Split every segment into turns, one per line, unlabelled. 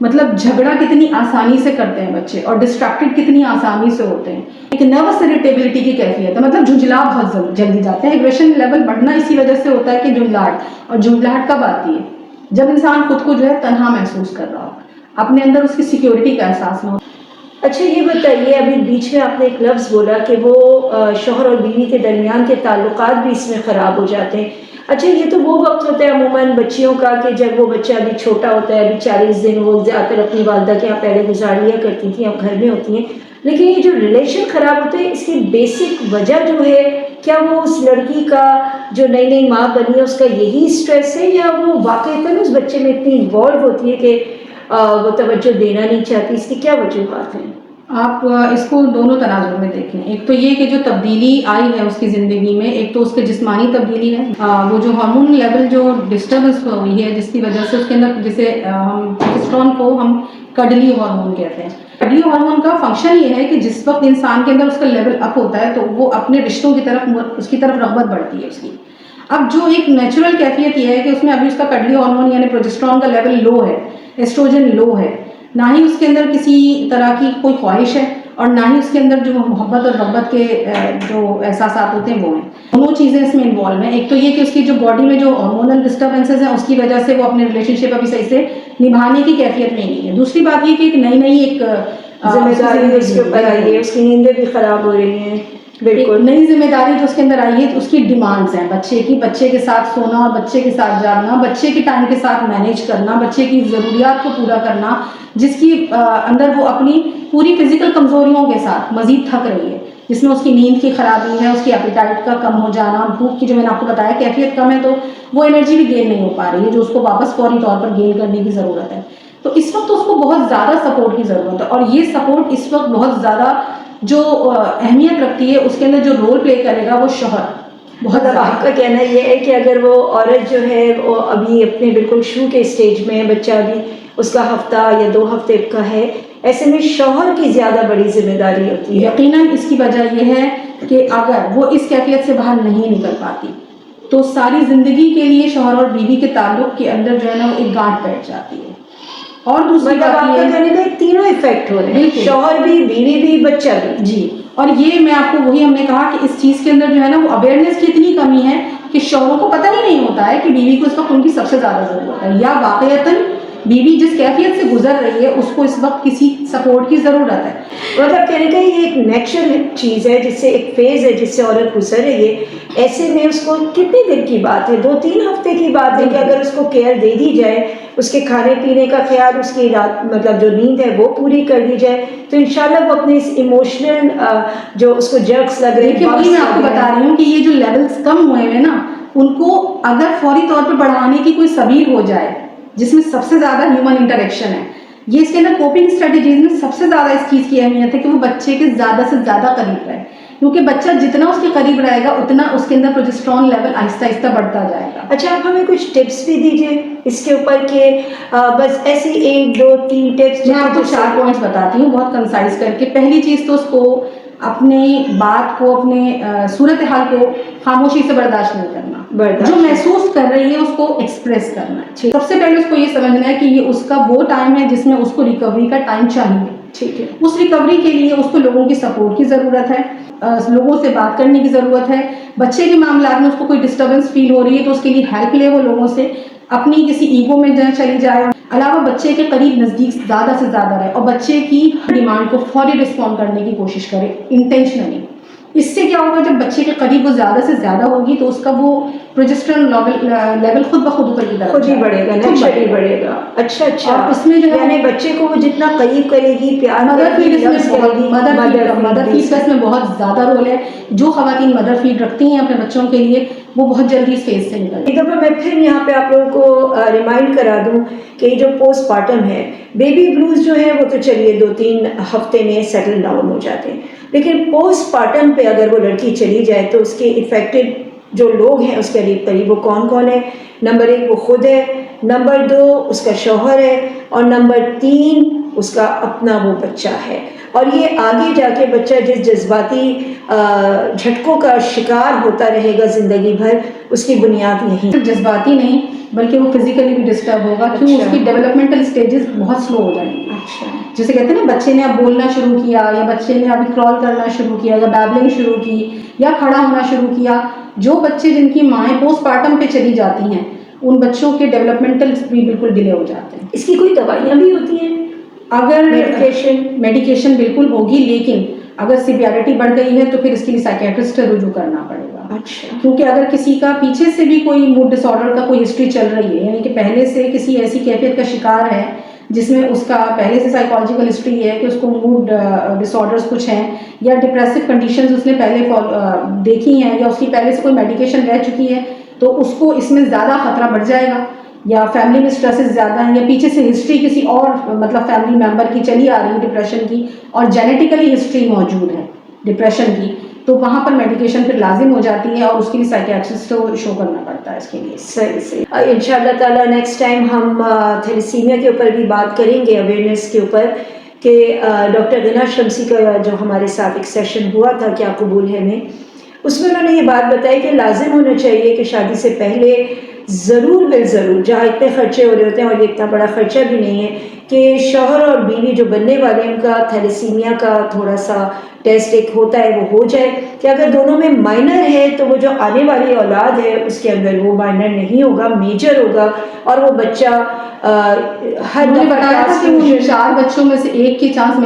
مطلب جھگڑا کتنی آسانی سے کرتے ہیں بچے اور ڈسٹریکٹڈ کتنی آسانی سے ہوتے ہیں. ایک نروس اریٹیبلٹی کی کیفیت ہے, مطلب جھنجھلا بہت جلدی جاتے ہیں. ایگریشن لیول بڑھنا اسی وجہ سے ہوتا ہے کہ جھنجھلاہٹ, اور جھنجھلاہٹ کب آتی ہے؟ جب انسان خود کو جو ہے تنہا محسوس کر رہا ہو, اپنے اندر اس کی سیکیورٹی کا احساس نہ ہو.
اچھا یہ بتائیے, ابھی بیچ میں آپ نے ایک لفظ بولا کہ وہ شوہر اور بیوی کے درمیان کے تعلقات بھی اس میں خراب ہو جاتے ہیں. اچھا یہ تو وہ وقت ہوتا ہے عموماً بچیوں کا کہ جب وہ بچہ ابھی چھوٹا ہوتا ہے, ابھی 40 دن وہ زیادہ تر اپنی والدہ کے یہاں پہلے گزار لیا کرتی تھیں, اب گھر میں ہوتی ہیں. لیکن یہ جو ریلیشن خراب ہوتے ہیں, اس کی بیسک وجہ جو ہے, کیا وہ اس لڑکی کا جو نئی نئی ماں بنی ہے اس کا یہی اسٹریس ہے, یا وہ واقعتاً اس بچے میں اتنی انوالو ہوتی ہے کہ وہ توجہ دینا نہیں چاہتی؟ اس کی کیا وجوہات ہیں؟
آپ اس کو دونوں تناظر میں دیکھیں. ایک تو یہ کہ جو تبدیلی آئی ہے اس کی زندگی میں, ایک تو اس کے جسمانی تبدیلی ہے, وہ جو ہارمون لیول جو ڈسٹربنس ہوئی ہے جس کی وجہ سے اس کے اندر, جسے ہم پروجسٹرون کو ہم کڈلی ہارمون کہتے ہیں. کڈلی ہارمون کا فنکشن یہ ہے کہ جس وقت انسان کے اندر اس کا لیول اپ ہوتا ہے تو وہ اپنے رشتوں کی طرف, اس کی طرف رغبت بڑھتی ہے اس کی. اب جو ایک نیچرل کیفیت یہ ہے کہ اس میں ابھی اس کا کڈلی ہارمون یعنی پروجسٹرون کا لیول لو ہے, ایسٹروجن لو ہے, نہ ہی اس کے اندر کسی طرح کی کوئی خواہش ہے, اور نہ ہی اس کے اندر جو محبت اور رغبت کے جو احساسات ہوتے ہیں وہ ہیں. دونوں چیزیں اس میں انوالو ہیں. ایک تو یہ کہ اس کی جو باڈی میں جو ہارمونل ڈسٹربنسز ہیں اس کی وجہ سے وہ اپنے ریلیشن شپ ابھی صحیح سے نبھانے کی کیفیت میں نہیں ہے. دوسری بات یہ کہ ایک نئی ایک
ذمہ داری اس کے اوپر آئی ہے, اس کی نیندیں بھی خراب ہو رہی ہیں. بالکل
نئی ذمہ داری جو اس کے اندر آئی ہے تو اس کی ڈیمانڈز ہیں بچے کی, بچے کے ساتھ سونا اور بچے کے ساتھ جاگنا, بچے کے ٹائم کے ساتھ مینیج کرنا, بچے کی ضروریات کو پورا کرنا, جس کی اندر وہ اپنی پوری فزیکل کمزوریوں کے ساتھ مزید تھک رہی ہے, جس میں اس کی نیند کی خرابی ہے, اس کی ایپیٹائٹ کا کم ہو جانا, بھوک کی جو میں نے آپ کو بتایا کیفیت کم ہے, تو وہ انرجی بھی گین نہیں ہو پا رہی ہے جو اس کو واپس فوری طور پر گین کرنے کی ضرورت ہے. تو اس وقت اس کو بہت زیادہ سپورٹ کی ضرورت ہے, اور یہ سپورٹ اس وقت بہت زیادہ جو اہمیت رکھتی ہے, اس کے اندر جو رول پلے کرے گا وہ شوہر. بہت
مطلب آپ کا کہنا یہ ہے کہ اگر وہ عورت جو ہے وہ ابھی اپنے بالکل شروع کے اسٹیج میں, بچہ ابھی اس کا ہفتہ یا 2 ہفتے کا ہے, ایسے میں شوہر کی زیادہ بڑی ذمہ داری ہوتی ہے.
یقیناً اس کی وجہ یہ ہے کہ اگر وہ اس کیفیت سے باہر نہیں نکل پاتی تو ساری زندگی کے لیے شوہر اور بیوی کے تعلق کے اندر جو ہے نا وہ ایک گانٹھ بیٹھ جاتی ہے. اور دوسری
مطلب آپ کا کہنے میں تینوں افیکٹ ہو رہے ہیں, شوہر بھی, بیوی بھی, بچہ بھی.
جی, اور یہ میں آپ کو وہی ہم نے کہا کہ اس چیز کے اندر جو ہے نا وہ اویئرنیس کی اتنی کمی ہے کہ شوہروں کو پتہ ہی نہیں ہوتا ہے کہ بیوی کو اس وقت ان کی سب سے زیادہ ضرورت ہے, یا واقعتاً بیوی جس کیفیت سے گزر رہی ہے اس کو اس وقت کسی سپورٹ کی ضرورت ہے.
مطلب کہنے کا یہ ایک نیچرل چیز ہے, جس سے ایک فیز ہے جس سے عورت گزر رہی ہے. ایسے میں اس کو کتنے دن کی بات ہے, 2-3 ہفتے کی بات ہے کہ اگر اس کو کیئر دے دی جائے, اس کے کھانے پینے کا خیال, اس کی رات مطلب جو نیند ہے وہ پوری کر دی جائے, تو انشاءاللہ وہ اپنے اس ایموشنل جو اس کو جرکس لگ رہے ہیں,
وہی میں آپ کو بتا رہی ہوں کہ یہ جو لیولز کم ہوئے ہیں نا, ان کو اگر فوری طور پر بڑھانے کی کوئی سبیل ہو جائے, جس میں سب سے زیادہ ہیومن انٹریکشن ہے, یہ اس کے اندر کوپنگ اسٹریٹجیز میں سب سے زیادہ اس چیز کی اہمیت ہے کہ وہ بچے کے زیادہ سے زیادہ قریب رہے, کیونکہ بچہ جتنا اس کے قریب رہے گا اتنا اس کے اندر پروجسٹرون لیول آہستہ آہستہ بڑھتا جائے گا.
اچھا, آپ ہمیں کچھ ٹپس بھی دیجیے اس کے اوپر کہ بس ایسی 1-2-3 ٹپس.
میں آپ کو 4 پوائنٹس بتاتی ہوں بہت کنسائز کر کے. پہلی چیز تو اس کو اپنی بات کو, اپنے صورتحال کو خاموشی سے برداشت نہیں کرنا, جو محسوس کر رہی ہے اس کو ایکسپریس کرنا ہے. سب سے پہلے اس کو یہ سمجھنا ہے کہ یہ اس کا وہ ٹائم ہے جس میں اس کو ریکوری کا ٹائم چاہیے.
ٹھیک ہے,
اس ریکوری کے لیے اس کو لوگوں کی سپورٹ کی ضرورت ہے, لوگوں سے بات کرنے کی ضرورت ہے. بچے کے معاملات میں اس کو کوئی ڈسٹربنس فیل ہو رہی ہے تو اس کے لیے ہیلپ لے وہ لوگوں سے, اپنی کسی ایگو میں جہاں چلی جائے. علاوہ بچے کے قریب نزدیک زیادہ سے زیادہ رہے اور بچے کی ڈیمانڈ کو فوری رسپونڈ کرنے کی کوشش کرے انٹینشنلی. اس سے کیا ہوگا, جب بچے کے قریب وہ زیادہ سے زیادہ ہوگی تو اس کا وہ پروجسٹرون لیول خود بخود اوپر کی طرف
خود ہی بڑھے گا, نیچرلی بڑھے گا. اچھا,
اور اس میں جو ہے
یعنی بچے کو وہ جتنا قریب کرے گی, پیار
مدر فیڈ اس میں بہت زیادہ رول ہے. جو خواتین مدر فیڈ رکھتی ہیں اپنے بچوں کے لیے وہ بہت جلدی اس فیز سے نکلتی ہیں.
ایک دفعہ میں پھر یہاں پہ آپ لوگوں کو ریمائنڈ کرا دوں کہ یہ جو پوسٹ پارٹم ہے, بیبی بلوز جو ہے وہ تو چلیے 2-3 ہفتے میں سیٹل ڈاؤن ہو جاتے ہیں, لیکن پوسٹ پارٹم پہ اگر وہ لڑکی چلی جائے تو اس کے افیکٹڈ جو لوگ ہیں اس کے قریب قریب، وہ کون کون ہے؟ نمبر 1 وہ خود ہے، نمبر 2 اس کا شوہر ہے، اور نمبر 3 اس کا اپنا وہ بچہ ہے. اور یہ آگے جا کے بچہ جس جذباتی جھٹکوں کا شکار ہوتا رہے گا زندگی بھر، اس کی بنیاد یہی.
صرف جذباتی نہیں بلکہ وہ فزیکلی بھی ڈسٹرب ہوگا، کیوں اس کی ڈیولپمنٹل اسٹیجز بہت سلو ہو جائیں گے.
اچھا.
جیسے کہتے ہیں نا بچے نے اب بولنا شروع کیا، یا بچے نے ابھی کرال کرنا شروع کیا، یا بیبلنگ شروع کی، یا کھڑا ہونا شروع کیا. جو بچے جن کی مائیں پوسٹ پارٹم پہ چلی جاتی ہیں ان بچوں کے ڈیولپمنٹل بھی بالکل ڈیلے ہو جاتے ہیں.
اس کی کوئی دوائیاں بھی ہوتی ہیں؟
اگر
میڈیکیشن
بالکل ہوگی، لیکن اگر سیویرٹی بڑھ گئی ہے تو پھر اس کے لیے سائیکیٹرسٹ سے رجوع کرنا پڑے گا.
اچھا.
کیونکہ اگر کسی کا پیچھے سے بھی کوئی موڈ ڈس آرڈر کا کوئی ہسٹری چل رہی ہے، یعنی کہ پہلے سے کسی ایسی کیفیت کا شکار ہے جس میں اس کا پہلے سے سائیکالوجیکل ہسٹری ہے کہ اس کو موڈ ڈس آرڈرس کچھ ہیں، یا ڈپریسو کنڈیشنز اس نے پہلے دیکھی ہیں، یا اس کی پہلے سے کوئی میڈیکیشن رہ چکی ہے، تو اس کو اس میں زیادہ خطرہ بڑھ جائے گا. یا فیملی میں اسٹریسز زیادہ ہیں، یا پیچھے سے ہسٹری کسی اور مطلب فیملی ممبر کی چلی آ رہی ہے ڈپریشن کی، اور جینیٹیکلی ہسٹری موجود ہے ڈپریشن کی، تو وہاں پر میڈیکیشن پھر لازم ہو جاتی ہے، اور اس کے لیے سائیکیٹرسٹ کو شو کرنا پڑتا ہے اس کے لیے.
صحیح. ان شاء اللہ تعالیٰ نیکسٹ ٹائم ہم تھیلیسیمیا کے اوپر بھی بات کریں گے، اویئرنیس کے اوپر، کہ ڈاکٹر غنا شمسی کا جو ہمارے ساتھ ایک سیشن ہوا تھا کیا قبول ہے میں، اس میں انہوں نے یہ بات بتائی کہ لازم ہونا چاہیے کہ شادی سے پہلے ضرور بالضرور، جہاں اتنے خرچے ہو رہے ہوتے ہیں اور یہ اتنا بڑا خرچہ بھی نہیں ہے، کہ شوہر اور بیوی جو بننے والے ہیں ان کا تھیلیسیمیا کا تھوڑا سا ٹیسٹ ایک ہوتا ہے وہ ہو جائے، کہ اگر دونوں میں مائنر ہے تو وہ جو آنے والی اولاد ہے اس کے اندر وہ مائنر نہیں ہوگا، میجر ہوگا، اور وہ بچہ ہر
بتایا تھا کہ وہ 4 بچوں میں سے ایک کے چانس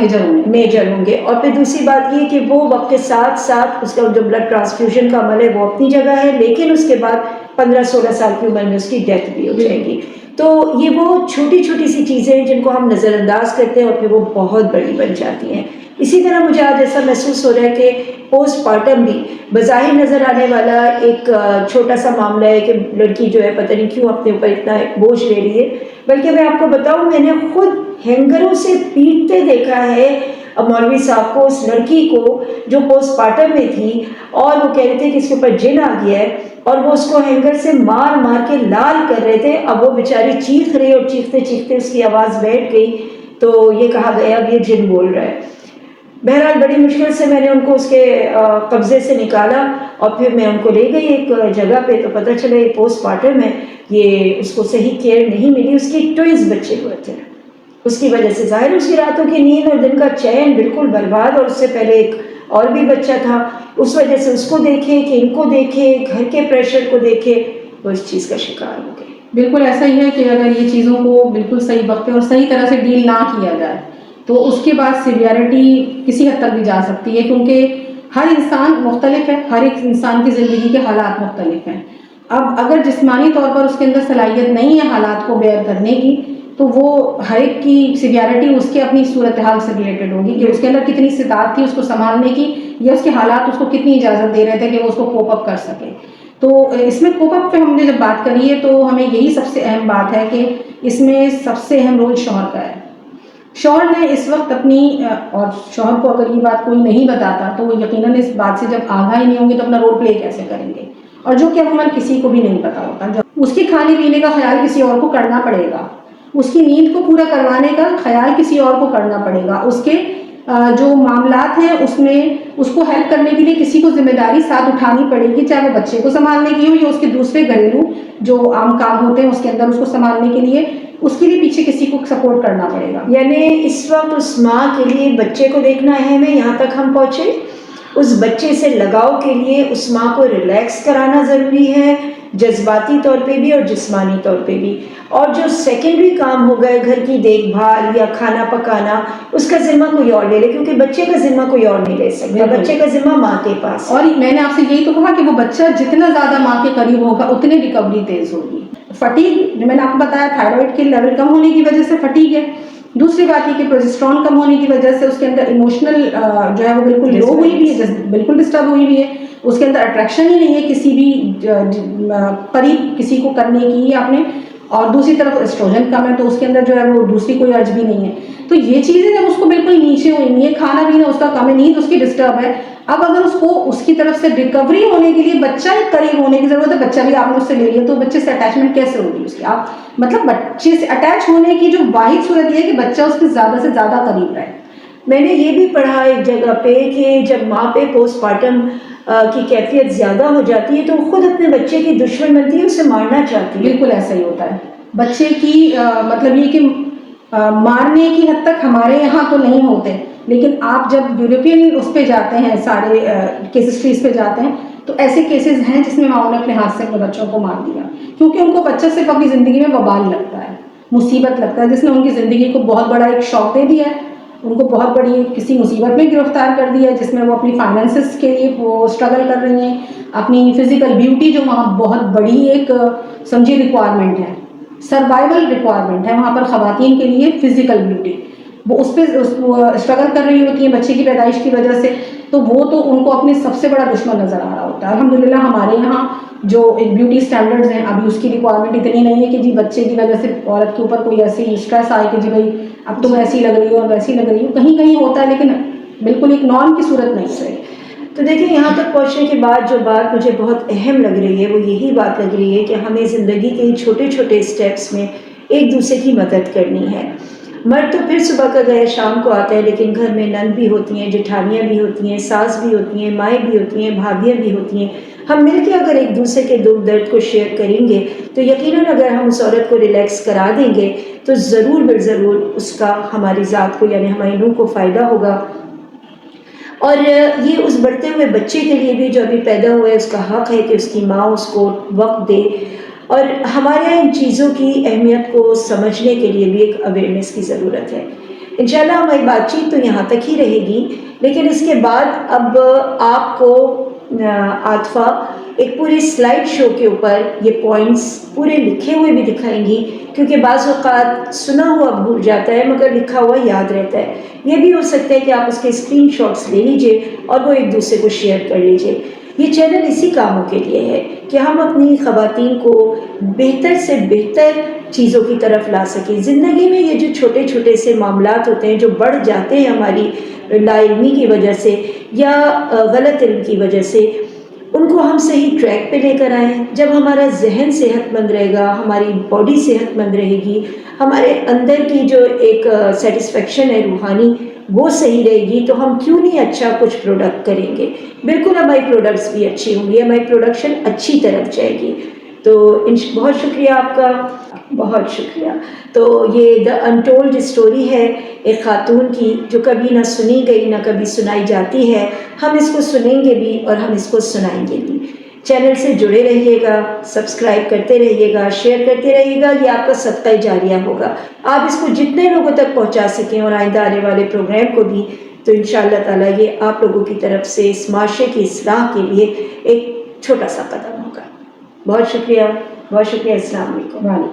میجر
ہوں گے. اور پھر دوسری بات یہ کہ وہ وقت کے ساتھ ساتھ اس کا جو بلڈ ٹرانسفیوژن کا عمل ہے وہ اپنی جگہ ہے، لیکن اس کے بعد 15-16 سال کی عمر میں اس کی ڈیتھ بھی ہو جائے گی. تو یہ وہ چھوٹی چھوٹی سی چیزیں ہیں جن کو ہم نظر انداز کرتے ہیں اور پھر وہ بہت بڑی بن جاتی ہیں. اسی طرح مجھے آج ایسا محسوس ہو رہا ہے کہ پوسٹ پارٹم بھی بظاہر نظر آنے والا ایک چھوٹا سا معاملہ ہے کہ لڑکی جو ہے پتہ نہیں کیوں اپنے اوپر اتنا بوجھ لے رہی ہے، بلکہ میں آپ کو بتاؤں میں نے خود ہینگروں سے پیٹتے دیکھا ہے مولوی صاحب کو، اس لڑکی کو جو پوسٹ پارٹم میں تھی، اور وہ کہہ رہے تھے کہ اس کے اوپر جن آ گیا ہے، اور وہ اس کو ہینگر سے مار مار کے لال کر رہے تھے. اب وہ بیچاری چیخ رہی اور چیختے چیختے اس کی آواز بیٹھ گئی، تو یہ کہا گیا اب یہ جن بول رہا ہے. بہرحال بڑی مشکل سے میں نے ان کو اس کے قبضے سے نکالا، اور پھر میں ان کو لے گئی ایک جگہ پہ، تو پتہ چلا یہ پوسٹ پارٹم ہے، یہ اس کو صحیح کیئر نہیں ملی. اس کے ٹوئنز بچے ہوئے تھے، اس کی وجہ سے ظاہر اس کی راتوں کی نیند اور دن کا چین بالکل برباد، اور اس سے پہلے ایک اور بھی بچہ تھا، اس وجہ سے اس کو دیکھے کہ ان کو دیکھے، گھر کے پریشر کو دیکھے، وہ اس چیز کا شکار ہو گئے.
بالکل ایسا ہی ہے کہ اگر یہ چیزوں کو بالکل صحیح وقت پہ اور صحیح طرح سے ڈیل نہ کیا جائے تو اس کے بعد سیویرٹی کسی حد تک بھی جا سکتی ہے، کیونکہ ہر انسان مختلف ہے، ہر ایک انسان کی زندگی کے حالات مختلف ہیں. اب اگر جسمانی طور پر اس کے اندر صلاحیت نہیں ہے حالات کو بیئر کرنے کی، تو وہ ہر ایک کی سیویرٹی اس کے اپنی صورتحال سے ریلیٹڈ ہوگی کہ اس کے اندر کتنی استطاعت تھی اس کو سنبھالنے کی، یا اس کے حالات اس کو کتنی اجازت دے رہے تھے کہ وہ اس کو کوپ اپ کر سکے. تو اس میں کوپ اپ پہ ہم نے جب بات کری ہے تو ہمیں یہی سب سے اہم بات ہے کہ اس میں سب سے اہم رول شوہر کا ہے. شوہر نے اس وقت اپنی، اور شوہر کو اگر یہ بات کوئی نہیں بتاتا تو وہ یقیناً اس بات سے جب آگاہ ہی نہیں ہوں گے تو اپنا رول پلے کیسے کریں گے، اور جو کہ عموماً کسی کو بھی نہیں پتا ہوتا. جو اس کے کھانے پینے کا خیال کسی اور کو کرنا پڑے گا، اس کی نیند کو پورا کروانے کا خیال کسی اور کو کرنا پڑے گا، اس کے جو معاملات ہیں اس میں اس کو ہیلپ کرنے کے لیے کسی کو ذمہ داری ساتھ اٹھانی پڑے گی، چاہے وہ بچے کو سنبھالنے کی ہو یا اس کے دوسرے گھریلو جو عام کام ہوتے ہیں اس کے اندر اس کو سنبھالنے کے لیے، اس کے لیے پیچھے کسی کو سپورٹ کرنا پڑے گا.
یعنی اس وقت اس ماں کے لیے بچے کو دیکھنا اہم ہے. یہاں تک ہم پہنچے، اس بچے سے لگاؤ کے لیے اس ماں کو ریلیکس کرانا ضروری ہے، جذباتی طور پہ بھی اور جسمانی طور پہ بھی. اور جو سیکنڈری کام ہو گئے گھر کی دیکھ بھال یا کھانا پکانا، اس کا ذمہ کوئی اور لے لے، کیونکہ بچے کا ذمہ کوئی اور نہیں لے سکتا، بچے کا ذمہ ماں کے پاس.
اور میں نے آپ سے یہی تو کہا کہ وہ بچہ جتنا زیادہ ماں کے قریب ہوگا اتنی ریکوری تیز ہوگی. فٹیگ جو میں نے آپ کو بتایا تھائرائڈ کے لیول کم ہونے کی وجہ سے فٹیگ ہے. دوسری بات یہ کہ پروجسٹرون کم ہونے کی وجہ سے اس کے اندر ایموشنل جو ہے وہ بالکل لو ہوئی بھی ہے، بالکل ڈسٹرب ہوئی بھی ہے. اس کے اندر اٹریکشن ہی نہیں ہے کسی بھی قریب کسی کو کرنے کی آپ نے. اور دوسری طرف ایسٹروجن کم ہے تو اس کے اندر جو ہے وہ دوسری کوئی ارج بھی نہیں ہے. تو یہ چیزیں جب اس کو بالکل نیچے ہوئی نہیں ہے، کھانا پینا اس کا کم ہے، نیند اس کی ڈسٹرب ہے، اب اگر اس کو اس کی طرف سے ریکوری ہونے کے لیے بچہ ایک قریب ہونے کی ضرورت ہے, بچہ بھی آپ نے اس سے لے لیا, تو بچے سے اٹیچمنٹ کیسے ہوگی اس کی؟ آپ مطلب بچے سے اٹیچ ہونے کی جو واحد صورت یہ ہے کہ بچہ اس کے زیادہ سے زیادہ قریب رہے.
میں نے یہ بھی پڑھا ایک جگہ پہ کہ جب ماں پہ پوسٹ پارٹم کی کیفیت زیادہ ہو جاتی ہے تو وہ خود اپنے بچے کی دشمن بنتی ہے, اسے مارنا چاہتی ہے.
بالکل ایسا ہی ہوتا ہے. بچے کی مطلب یہ کہ مارنے کی حد تک ہمارے یہاں تو نہیں ہوتے, لیکن آپ جب یورپین اس پہ جاتے ہیں, سارے کیس ہسٹریز پہ جاتے ہیں, تو ایسے کیسز ہیں جس میں ماؤں نے اپنے ہاتھ سے اپنے بچوں کو مار دیا, کیونکہ ان کو بچہ صرف اپنی زندگی میں وبال لگتا ہے, مصیبت لگتا ہے, جس نے ان کی زندگی کو بہت بڑا ایک شوق دے دیا ہے, ان کو بہت بڑی کسی مصیبت میں گرفتار کر دیا ہے, جس میں وہ اپنی فائنینسز کے لیے وہ اسٹرگل کر رہی ہیں, اپنی فزیکل بیوٹی جو وہاں بہت بڑی ایک سمجھی ریکوائرمنٹ ہے, سروائیول ریکوائرمنٹ ہے وہاں پر خواتین کے لیے فزیکل بیوٹی, وہ اس پہ اسٹرگل کر رہی ہوتی ہیں بچے کی پیدائش کی وجہ سے, تو وہ تو ان کو اپنے سب سے بڑا دشمن نظر آ رہا ہوتا ہے. الحمدللہ ہمارے یہاں جو ایک بیوٹی اسٹینڈرڈز ہیں, ابھی اس کی ریکوائرمنٹ اتنی نہیں ہے کہ جی بچے کی وجہ سے عورت کے اوپر کوئی ایسی اسٹریس آئے کہ جی بھائی اب تم ایسی لگ رہی ہو اور ویسی لگ رہی ہو, کہیں کہیں ہوتا ہے لیکن بالکل ایک نارم کی صورت نہیں ہے.
تو دیکھیں یہاں تک پہنچنے کے بعد جو بات مجھے بہت اہم لگ رہی ہے وہ یہی بات لگ رہی ہے کہ ہمیں زندگی کے چھوٹے چھوٹے اسٹیپس میں ایک دوسرے کی مدد کرنی ہے. مرد تو پھر صبح کا گئے شام کو آتا ہے, لیکن گھر میں نند بھی ہوتی ہیں, جٹھانیاں بھی ہوتی ہیں, ساس بھی ہوتی ہیں, مائیں بھی ہوتی ہیں, بھابیاں بھی ہوتی ہیں. ہم مل کے اگر ایک دوسرے کے دکھ درد کو شیئر کریں گے تو یقیناً اگر ہم اس عورت کو ریلیکس کرا دیں گے تو ضرور بالضرور اس کا ہماری ذات کو یعنی ہماری روح کو فائدہ ہوگا. اور یہ اس بڑھتے ہوئے بچے کے لیے بھی جو ابھی پیدا ہوا ہے اس کا حق ہے کہ اس کی ماں اس کو وقت دے, اور ہمارے ان چیزوں کی اہمیت کو سمجھنے کے لیے بھی ایک اویئرنیس کی ضرورت ہے. انشاءاللہ ہماری بات چیت تو یہاں تک ہی رہے گی, لیکن اس کے بعد اب آپ کو عاطفہ ایک پوری سلائڈ شو کے اوپر یہ پوائنٹس پورے لکھے ہوئے بھی دکھائیں گی, کیونکہ بعض اوقات سنا ہوا بھول جاتا ہے مگر لکھا ہوا یاد رہتا ہے. یہ بھی ہو سکتا ہے کہ آپ اس کے اسکرین شاٹس لے لیجئے اور وہ ایک دوسرے کو شیئر کر لیجئے. یہ چینل اسی کاموں کے لیے ہے کہ ہم اپنی خواتین کو بہتر سے بہتر چیزوں کی طرف لا سکیں. زندگی میں یہ جو چھوٹے چھوٹے سے معاملات ہوتے ہیں جو بڑھ جاتے ہیں ہماری لا علمی کی وجہ سے یا غلط علم کی وجہ سے, ان کو ہم صحیح ٹریک پہ لے کر آئیں. جب ہمارا ذہن صحت مند رہے گا, ہماری باڈی صحت مند رہے گی, ہمارے اندر کی جو ایک سیٹسفیکشن ہے روحانی وہ صحیح رہے گی, تو ہم کیوں نہیں اچھا کچھ پروڈکٹ کریں گے. بالکل ہماری پروڈکٹس بھی اچھی ہوں گی, ہماری پروڈکشن اچھی طرف جائے گی. تو بہت شکریہ آپ کا, بہت شکریہ. تو یہ دا انٹولڈ اسٹوری ہے ایک خاتون کی جو کبھی نہ سنی گئی نہ کبھی سنائی جاتی ہے. ہم اس کو سنیں گے بھی اور ہم اس کو سنائیں گے بھی. چینل سے جڑے رہیے گا, سبسکرائب کرتے رہیے گا, شیئر کرتے رہیے گا, یہ آپ کا صدقہ جاریہ ہوگا. آپ اس کو جتنے لوگوں تک پہنچا سکیں اور آئندہ آنے والے پروگرام کو بھی, تو انشاءاللہ تعالیٰ یہ آپ لوگوں کی طرف سے اس معاشرے کی اصلاح کے لیے ایک چھوٹا سا قدم ہوگا. بہت شکریہ, بہت شکریہ. السلام علیکم.